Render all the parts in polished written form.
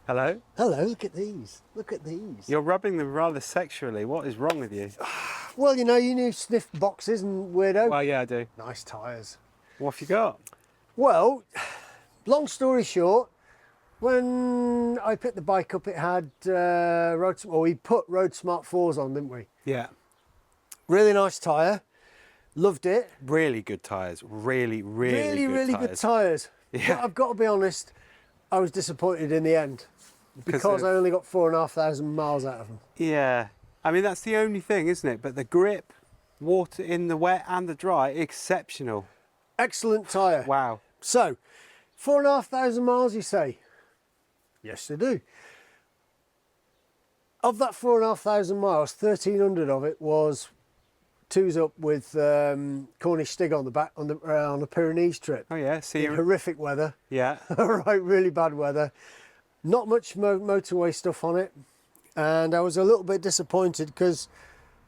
Hello? Hello, look at these. Look at these. You're rubbing them rather sexually. What is wrong with you? Well, you know, you knew sniff boxes and weirdo. Well, yeah, I do. Nice tyres. What have you got? Well, long story short, when I picked the bike up, it had we put RoadSmart 4s on, didn't we? Yeah. Really nice tyre. Loved it. Really good tyres. Really Good tyres. Yeah. But I've got to be honest, I was disappointed in the end because I only got 4,500 miles out of them. Yeah. I mean, that's the only thing, isn't it? But the grip, water in the wet and the dry, exceptional. Excellent tyre. Wow. So, 4,500 miles, you say? Yes, they do. Of that 4,500 miles, 1,300 of it was twos up with Cornish Stig on the back on the Pyrenees trip. Oh yeah, see you. Horrific weather. Yeah. Right, really bad weather. Not much motorway stuff on it, and I was a little bit disappointed because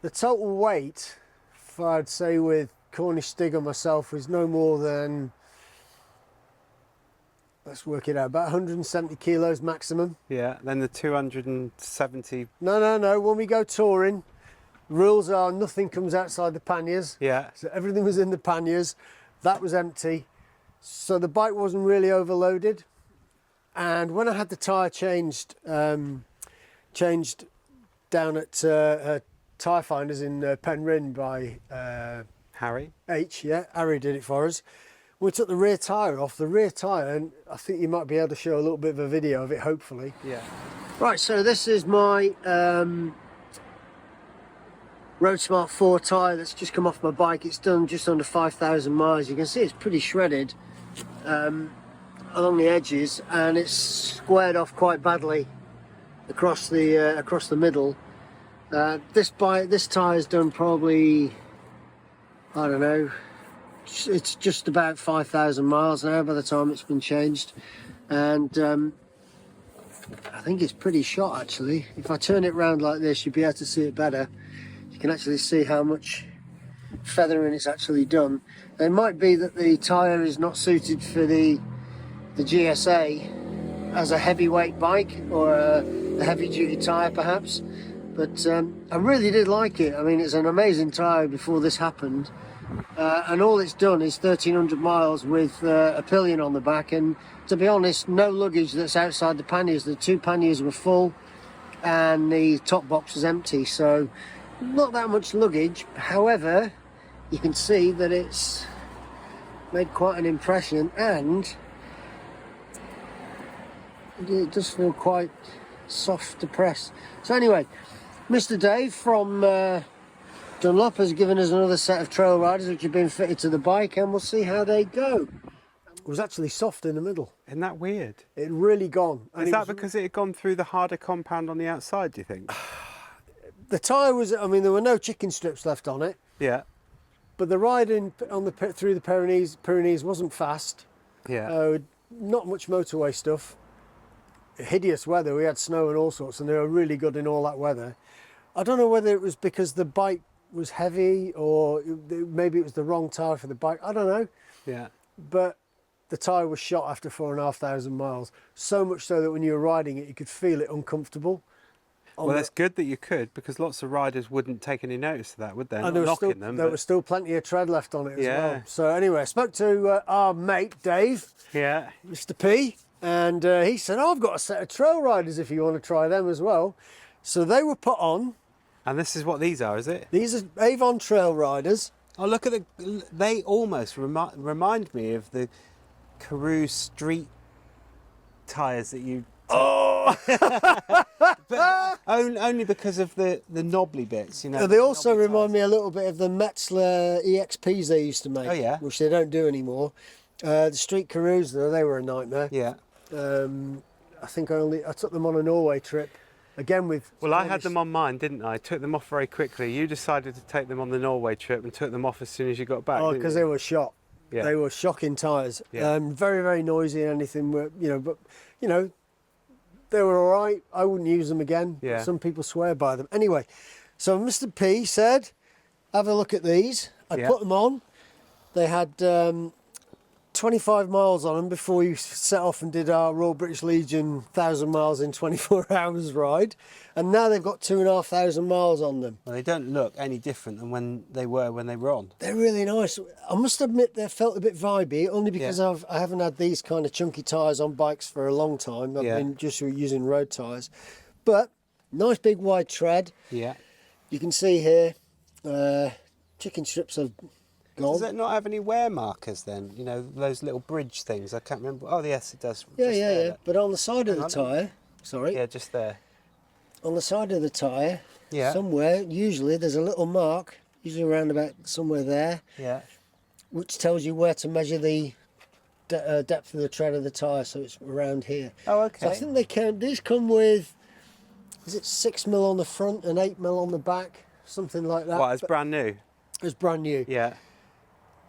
the total weight, if I'd say with Cornish Stig and myself, was no more than, let's work it out, about 170 kilos maximum. Yeah. Then the 270. No. When we go touring, rules are nothing comes outside the panniers. Yeah. So everything was in the panniers. That was empty. So the bike wasn't really overloaded. And when I had the tyre changed down at Tyre Finders in Penryn by Harry? H, yeah, Harry did it for us. We took the rear tyre off, and I think you might be able to show a little bit of a video of it, hopefully. Yeah. Right, so this is my RoadSmart 4 tyre that's just come off my bike. It's done just under 5,000 miles. You can see it's pretty shredded along the edges, and it's squared off quite badly across the middle. This tyre's done probably, I don't know, it's just about 5,000 miles now by the time it's been changed, and I think it's pretty shot actually. If I turn it around like this, you'll be able to see it better. You can actually see how much feathering it's actually done. It might be that the tyre is not suited for the GSA as a heavyweight bike, or a heavy duty tyre perhaps, but I really did like it. I mean, it's an amazing tyre before this happened, and all it's done is 1,300 miles with a pillion on the back, and to be honest, no luggage that's outside the panniers. The two panniers were full and the top box was empty, so not that much luggage. However, you can see that it's made quite an impression, and it does feel quite soft to press. So anyway, Mr. Dave from Dunlop has given us another set of trail riders which have been fitted to the bike, and we'll see how they go. It was actually soft in the middle. Isn't that weird? It had really gone. Is that because it had gone through the harder compound on the outside, do you think? The tyre was, I mean, there were no chicken strips left on it, Yeah. but the riding on through the Pyrenees wasn't fast. Yeah. Not much motorway stuff. Hideous weather. We had snow and all sorts, and they were really good in all that weather. I don't know whether it was because the bike was heavy, or maybe it was the wrong tyre for the bike. I don't know. Yeah. But the tyre was shot after 4,500 miles. So much so that when you were riding it, you could feel it uncomfortable. Well, that's good that you could, because lots of riders wouldn't take any notice of that, would they? And Not there knocking them. was still plenty of tread left on it as Yeah. well. So anyway, I spoke to our mate, Dave, Yeah. Mr. P, and he said, oh, I've got a set of trail riders if you want to try them as well. So they were put on. And this is what these are, is it? These are Avon Trailriders. Oh, look at they almost remind me of the Karoo street tyres that you... Oh! But only because of the knobbly bits, you know. They also remind me a little bit of the Metzler EXPs they used to make, Oh, yeah. which they don't do anymore. The street Karoos, though, they were a nightmare. Yeah. I think I took them on a Norway trip, again with... Well, I had them on mine, didn't I? Took them off very quickly. You decided to take them on the Norway trip and took them off as soon as you got back. Oh, because they were shot. Yeah. They were shocking tyres. Yeah. Very, very noisy and anything, but, they were all right. I wouldn't use them again. Yeah. Some people swear by them. Anyway, so Mr. P said, have a look at these. I put them on. They had 25 miles on them before we set off and did our Royal British Legion 1,000 miles in 24 hours ride, and now they've got 2,500 miles on them. Well, they don't look any different than when they were on. They're really nice. I must admit they felt a bit vibey, only because I haven't had these kind of chunky tyres on bikes for a long time. I've been just using road tyres. But nice big wide tread. Yeah. You can see here, chicken strips have gone. Does it not have any wear markers then? You know, those little bridge things. I can't remember. Oh, yes, it does. Yeah. But on the side of the tyre, sorry. Yeah, just there. On the side of the tyre, somewhere, usually there's a little mark, usually around about somewhere there, which tells you where to measure the depth of the tread of the tyre, so it's around here. Oh, okay. So I think these come with, is it 6mm on the front and 8mm on the back, something like that. Well, it's brand new. It's brand new. Yeah.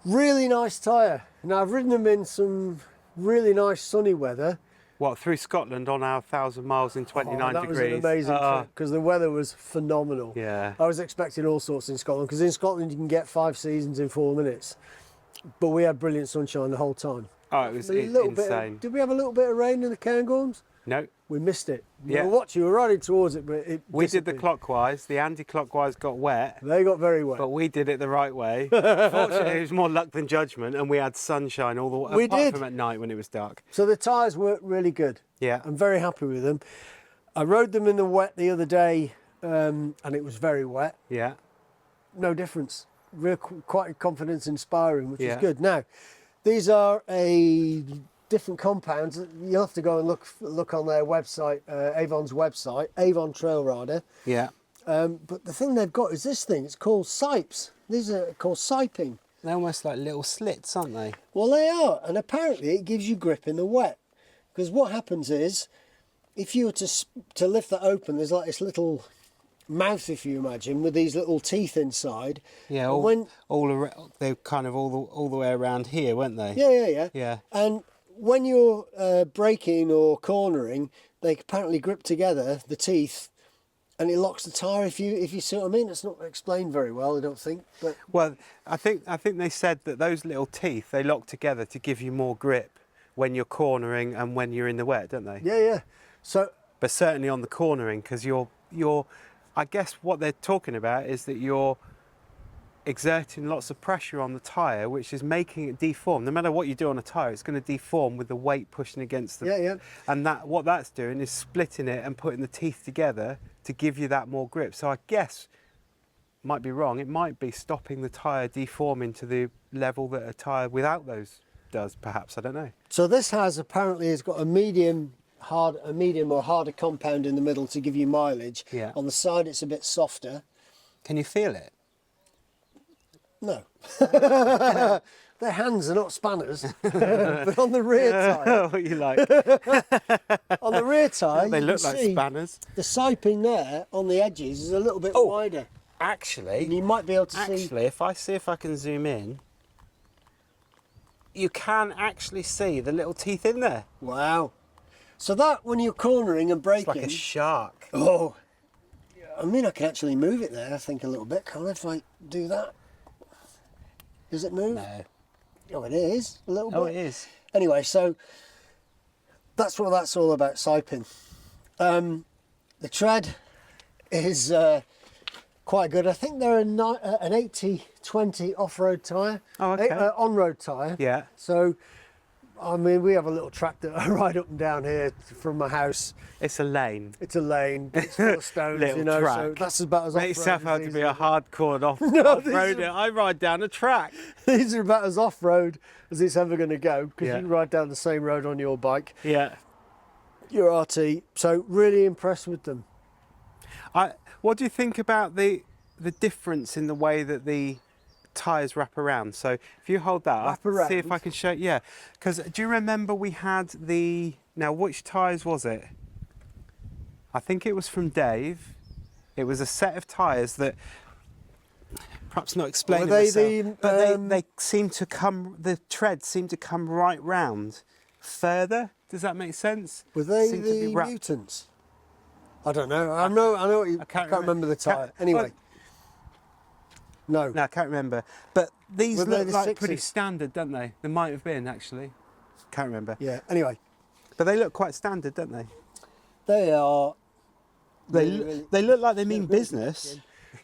Really nice tyre. Now I've ridden them in some really nice sunny weather. What, through Scotland on our 1,000 miles in 29 that degrees? That was an amazing trip because the weather was phenomenal. Yeah. I was expecting all sorts in Scotland because in Scotland you can get 5 seasons in 4 minutes. But we had brilliant sunshine the whole time. Oh, it was insane. Did we have a little bit of rain in the Cairngorms? No. We missed it. Yeah. We were watching, we were riding towards it, but it We did the clockwise, the anti-clockwise got wet. They got very wet. But we did it the right way. Fortunately, it was more luck than judgment, and we had sunshine all the way, apart from at night when it was dark. So the tyres were really good. Yeah. I'm very happy with them. I rode them in the wet the other day, and it was very wet. Yeah. No difference. Quite confidence inspiring, which is good. Now, these are a different compounds. You'll have to go and look on their website, Avon's website, Avon Trailrider. Yeah. But the thing they've got is this thing. It's called sipes. These are called siping. They're almost like little slits, aren't they? Well, they are, and apparently it gives you grip in the wet. Because what happens is, if you were to lift that open, there's like this little mouth, if you imagine, with these little teeth inside. Yeah. They're kind of all the way around here, weren't they? Yeah. Yeah. And when you're braking or cornering, they apparently grip together, the teeth, and it locks the tyre. If you see what I mean, it's not explained very well, I don't think. But well, I think they said that those little teeth they lock together to give you more grip when you're cornering and when you're in the wet, don't they? Yeah. So, but certainly on the cornering, because you're. I guess what they're talking about is that you're exerting lots of pressure on the tyre, which is making it deform. No matter what you do on a tyre, it's going to deform with the weight pushing against the... Yeah. And what that's doing is splitting it and putting the teeth together to give you that more grip. So I guess, might be wrong, it might be stopping the tyre deforming to the level that a tyre without those does, perhaps, I don't know. So this apparently it's got a medium or harder compound in the middle to give you mileage. Yeah. On the side it's a bit softer. Can you feel it? No. Their hands are not spanners. But on the rear tyre... What you like? On the rear tyre, they you look can like see spanners. the siping there on the edges is a little bit wider. Actually... And you might be able to see... Actually, if I can zoom in, you can actually see the little teeth in there. Wow. So that, when you're cornering and braking... It's like a shark. Oh. I mean, I can actually move it there, I think, a little bit, can't I, if I do that? Does it move? No. Oh, it is, a little bit. Oh, it is. Anyway, so that's what that's all about, siping. The tread is quite good. I think they're an 80/20 off-road tyre. Oh, okay. On-road tyre. Yeah. So, I mean, we have a little track that I ride up and down here from my house. It's a lane. It's a lane, but it's full of stones, Little you know, track. so that's about as Make off-road yourself out as to these be a are. hardcore off-roader. I ride down a track. These are about as off-road as it's ever going to go, because Yeah. you can ride down the same road on your bike, Yeah. your RT, so really impressed with them. What do you think about the difference in the way that the tyres wrap around? So if you hold that Wrap up, around? see if I can show. Yeah, because do you remember we had now which tyres was it? I think it was from Dave. It was a set of tyres that, perhaps not explaining myself, but they seem to come, the treads seem to come right round further. Does that make sense? Were they Seem to be the wrapped- Mutants? I don't know. I know what you, I can't remember the tyre. Anyway. No. No, I can't remember. But these Were they look the like pretty 60s? standard, don't they? They might have been, actually. Can't remember. Yeah, anyway. But they look quite standard, don't they? They are... They look like they mean business.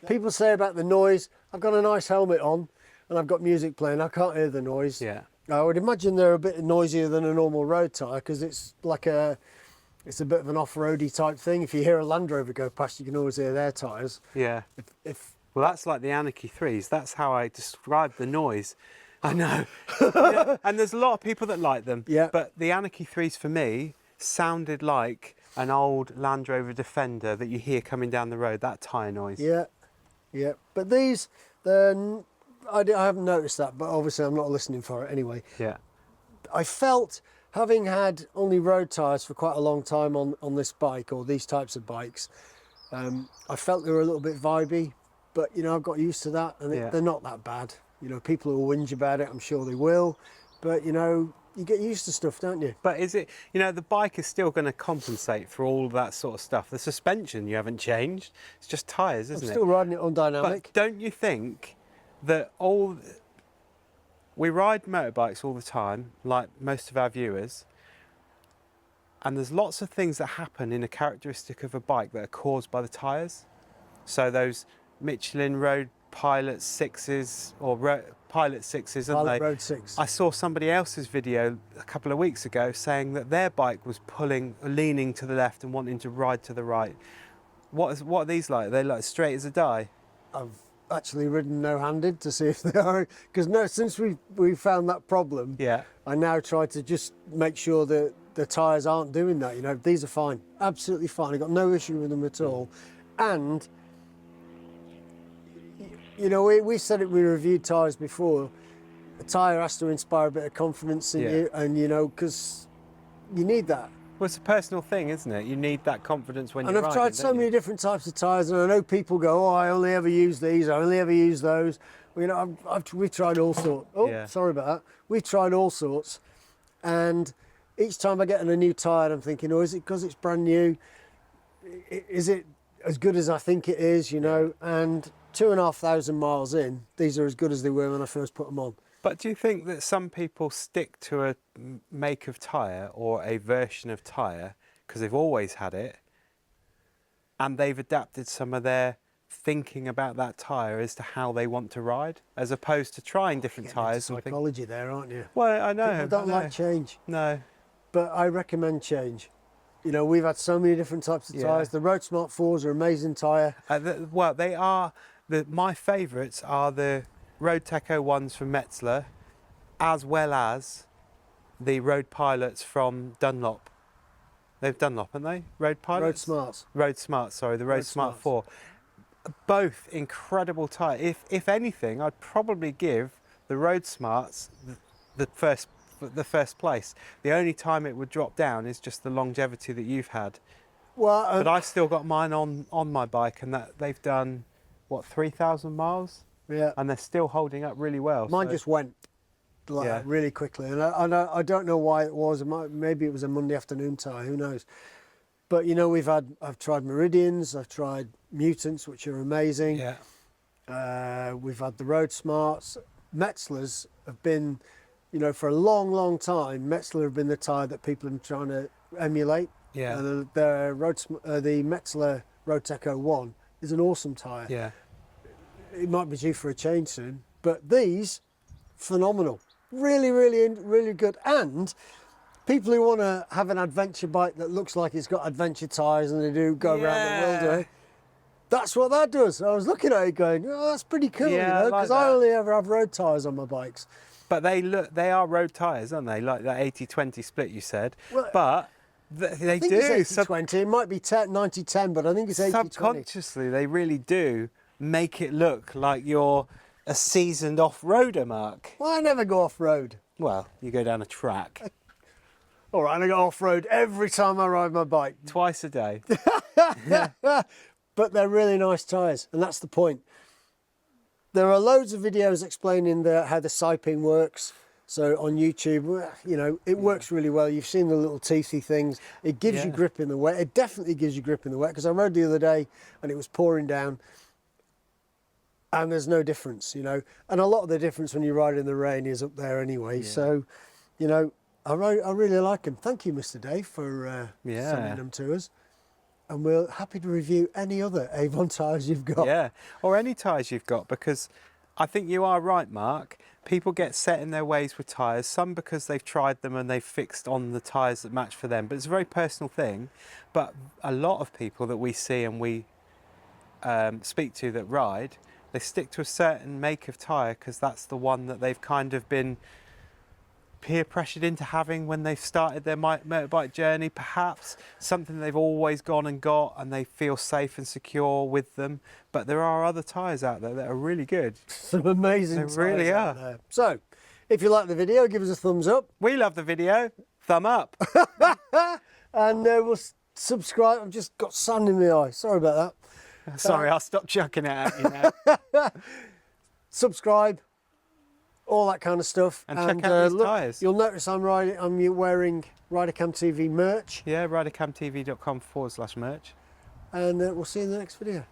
People say about the noise, I've got a nice helmet on and I've got music playing, I can't hear the noise. Yeah. I would imagine they're a bit noisier than a normal road tyre because it's like it's a bit of an off-roady type thing. If you hear a Land Rover go past, you can always hear their tyres. Yeah. If Well, that's like the Anarchy 3s. That's how I describe the noise. I know. Yeah, and there's a lot of people that like them. Yeah. But the Anarchy 3s for me sounded like an old Land Rover Defender that you hear coming down the road, that tyre noise. Yeah, yeah. But these, I haven't noticed that, but obviously I'm not listening for it anyway. Yeah. I felt, having had only road tyres for quite a long time on this bike, or these types of bikes, I felt they were a little bit vibey, but, you know, I've got used to that, and Yeah. they're not that bad. You know, people who will whinge about it, I'm sure they will, but, you know, you get used to stuff, don't you? But is it, you know, the bike is still going to compensate for all that sort of stuff. The suspension you haven't changed. It's just tyres, isn't I'm it? still riding it on dynamic. But don't you think that we ride motorbikes all the time, like most of our viewers, and there's lots of things that happen in a characteristic of a bike that are caused by the tyres. So those Michelin Road Pilot 6s or Pilot 6s, aren't Pilot they? Road 6. I saw somebody else's video a couple of weeks ago saying that their bike was leaning to the left and wanting to ride to the right. What are these like? Are they like straight as a die? I've actually ridden no-handed to see if they are, because since we found that problem, Yeah. I now try to just make sure that the tyres aren't doing that. You know, these are fine, absolutely fine. I've got no issue with them at all. And you know, we said it, we reviewed tyres before. A tyre has to inspire a bit of confidence in Yeah. you, and you know, because you need that. Well, it's a personal thing, isn't it? You need that confidence when And you're I've riding, tried so don't many you? different types of tyres, and I know people go, "Oh, I only ever use these. I only ever use those." Well, you know, we've tried all sorts. Oh, Yeah. sorry about that. We've tried all sorts, and each time I get in a new tyre, I'm thinking, "Oh, is it because it's brand new? Is it as good as I think it is?" You know, and 2,500 miles in, these are as good as they were when I first put them on. But do you think that some people stick to a make of tyre or a version of tyre because they've always had it, and they've adapted some of their thinking about that tyre as to how they want to ride, as opposed to trying different Getting into tyres? and think, psychology there, aren't you? well, I know. People don't I know. like change, No. but I recommend change. You know, we've had so many different types of Yeah. tyres. The RoadSmart 4s are an amazing tyre. Well, they are my favourites are the Road Techo ones from Metzler, as well as the Road Pilots from Dunlop. They've Dunlop, haven't they? Road Pilots. RoadSmarts. RoadSmart, sorry, the RoadSmart 4. Both incredible tyres. If anything, I'd probably give the RoadSmarts the first place. The only time it would drop down is just the longevity that you've had. Well, But I've still got mine on my bike, and that they've done what 3,000 miles, yeah, and they're still holding up really well. mine so- just went like Yeah. really quickly, and I don't know why it was. Maybe it was a Monday afternoon tyre. Who knows? But you know, I've tried Meridians, I've tried Mutants, which are amazing. Yeah. We've had the RoadSmarts. Metzlers have been, you know, for a long, long time. Metzler have been the tyre that people have been trying to emulate. Yeah. The Metzler Road Techo 1 is an awesome tyre. Yeah. It might be due for a change soon, but these, phenomenal. Really, really, really good. And people who want to have an adventure bike that looks like it's got adventure tyres and they do go around the world with it, that's what that does. I was looking at it going, oh, that's pretty cool, Yeah, you know, I like because I that. only ever have road tyres on my bikes. But they are road tyres, aren't they? Like that 80-20 split you said. Well, But they I think do. it's 80-20. It might be 90-10, but I think it's 80-20. Subconsciously, they really do make it look like you're a seasoned off-roader, Mark. Well, I never go off-road. Well, you go down a track All right, and I go off-road every time I ride my bike. twice a day. But they're really nice tyres, and that's the point. There are loads of videos explaining how the siping works. So on YouTube, you know, it works really well. You've seen the little teethy things. It gives you Yeah. grip in the wet. It definitely gives you grip in the wet, because I rode the other day and it was pouring down. and there's no difference, you know. And a lot of the difference when you ride in the rain is up there anyway. Yeah. So, you know, I really like them. Thank you, Mr. Dave, for Yeah. sending them to us. And we're happy to review any other Avon tyres you've got. Yeah, or any tyres you've got, because I think you are right, Mark. People get set in their ways with tyres, some because they've tried them and they've fixed on the tyres that match for them, but it's a very personal thing. But a lot of people that we see and we speak to that ride, they stick to a certain make of tyre because that's the one that they've kind of been peer pressured into having when they've started their motorbike journey, perhaps something they've always gone and got and they feel safe and secure with them. But there are other tyres out there that are really good. Some amazing tyres really out are. there. So, if you like the video, give us a thumbs up. We love the video. Thumb up. And we'll subscribe. I've just got sand in my eye. Sorry about that. Sorry, I'll stop chucking it at you now. Subscribe. All that kind of stuff. And check out these tyres. You'll notice I'm wearing RiderCamTV merch. Yeah, ridercamtv.com/merch. And we'll see you in the next video.